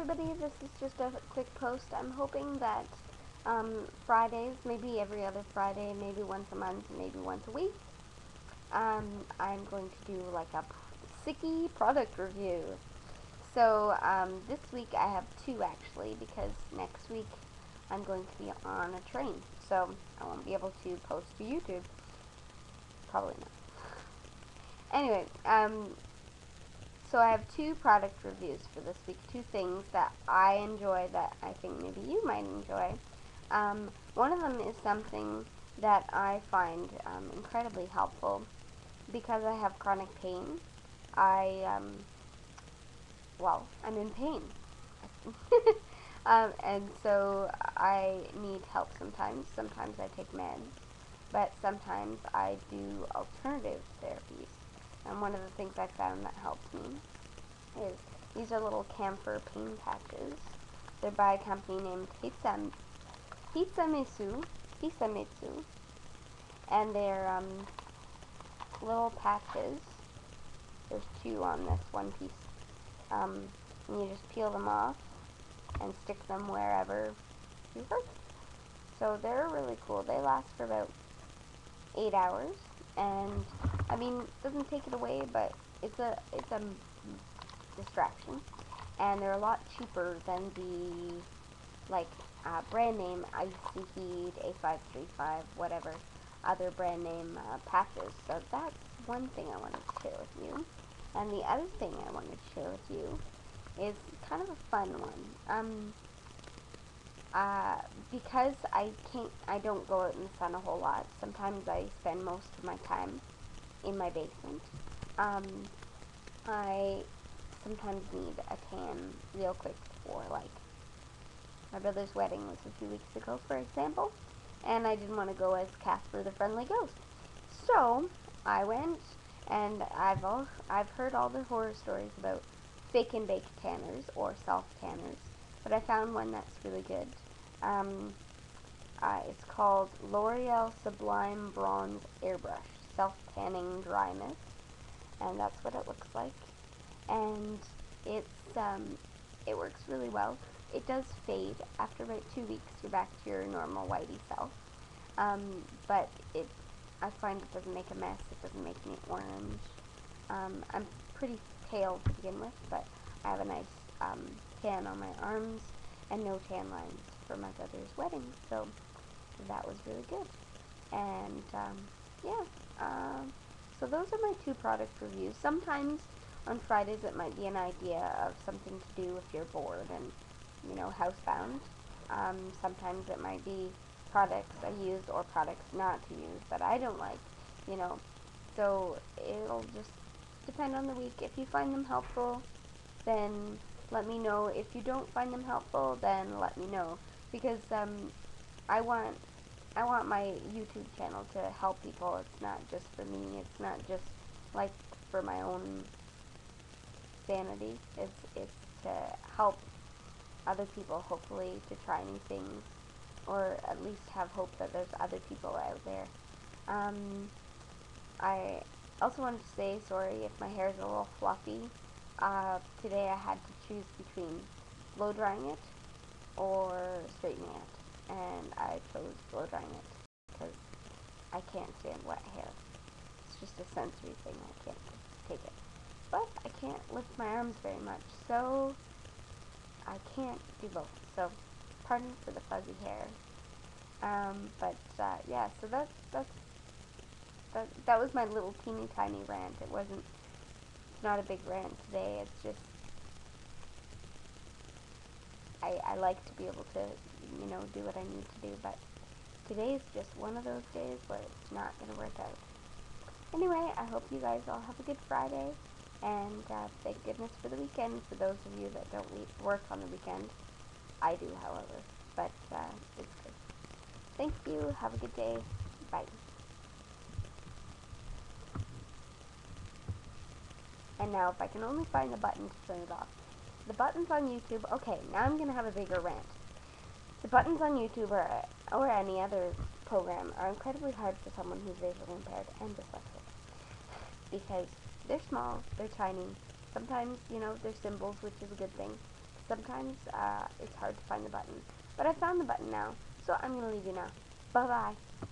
everybody, this is just a quick post. I'm hoping that Fridays, maybe every other Friday, maybe once a month, maybe once a week, I'm going to do like a sicky product review. So this week I have two actually, because next week I'm going to be on a train, so I won't be able to post to YouTube. Probably not. Anyway, so I have two product reviews for this week, two things that I enjoy that I think maybe you might enjoy. One of them is something that I find incredibly helpful because I have chronic pain. Well, I'm in pain. And so I need help sometimes. Sometimes I take meds, but sometimes I do alternative therapies. And one of the things I found that helps me is these are little camphor pain patches. They're by a company named Hisamitsu, and they're little patches. There's two on this one piece. And you just peel them off and stick them wherever you hurt. So they're really cool. They last for about 8 hours, and I mean, it doesn't take it away, but it's a distraction, and they're a lot cheaper than the brand name Icy Heat, A535, whatever other brand name patches. So that's one thing I wanted to share with you. And the other thing I wanted to share with you is kind of a fun one. Because I don't go out in the sun a whole lot. Sometimes I spend most of my time in my basement. I sometimes need a tan real quick for, like, my brother's wedding was a few weeks ago, for example, and I didn't want to go as Casper the Friendly Ghost. So I went, and I've heard all the horror stories about fake and bake tanners or self tanners, but I found one that's really good. It's called L'Oreal Sublime Bronze Airbrush Self Tanning Dry Mist, and that's what it looks like. And it works really well. It does fade after about 2 weeks. You're back to your normal whitey self. But I find it doesn't make a mess. It doesn't make me orange. I'm pretty pale to begin with, but I have a nice tan on my arms and no tan lines for my brother's wedding, so that was really good. And so those are my two product reviews. Sometimes on Fridays it might be an idea of something to do if you're bored and, housebound. Sometimes it might be products I use or products not to use that I don't like, so it'll just depend on the week. If you find them helpful, then let me know. If you don't find them helpful, then let me know, because I want my YouTube channel to help people. It's not just for me. It's not just like for my own sanity. It's to help other people, hopefully, to try new things, or at least have hope that there's other people out there. I also wanted to say sorry if my hair is a little fluffy. Today I had to choose between blow drying it or straightening it, and I chose blow drying it because I can't stand wet hair. It's just a sensory thing. I can't take it. But I can't lift my arms very much, so I can't do both. So pardon for the fuzzy hair. Yeah, so that was my little teeny tiny rant. It's not a big rant today. It's just, I like to be able to, do what I need to do, but today is just one of those days where it's not going to work out. Anyway, I hope you guys all have a good Friday, and thank goodness for the weekend, for those of you that don't work on the weekend. I do, however, but it's good. Thank you. Have a good day. Bye. And now, if I can only find the button to turn it off. The buttons on YouTube, okay, now I'm going to have a bigger rant. The buttons on YouTube or any other program are incredibly hard for someone who's visually impaired and dyslexic, because they're small, they're tiny. Sometimes, they're symbols, which is a good thing. sometimes it's hard to find the button. But I found the button now, so I'm going to leave you now. Bye-bye.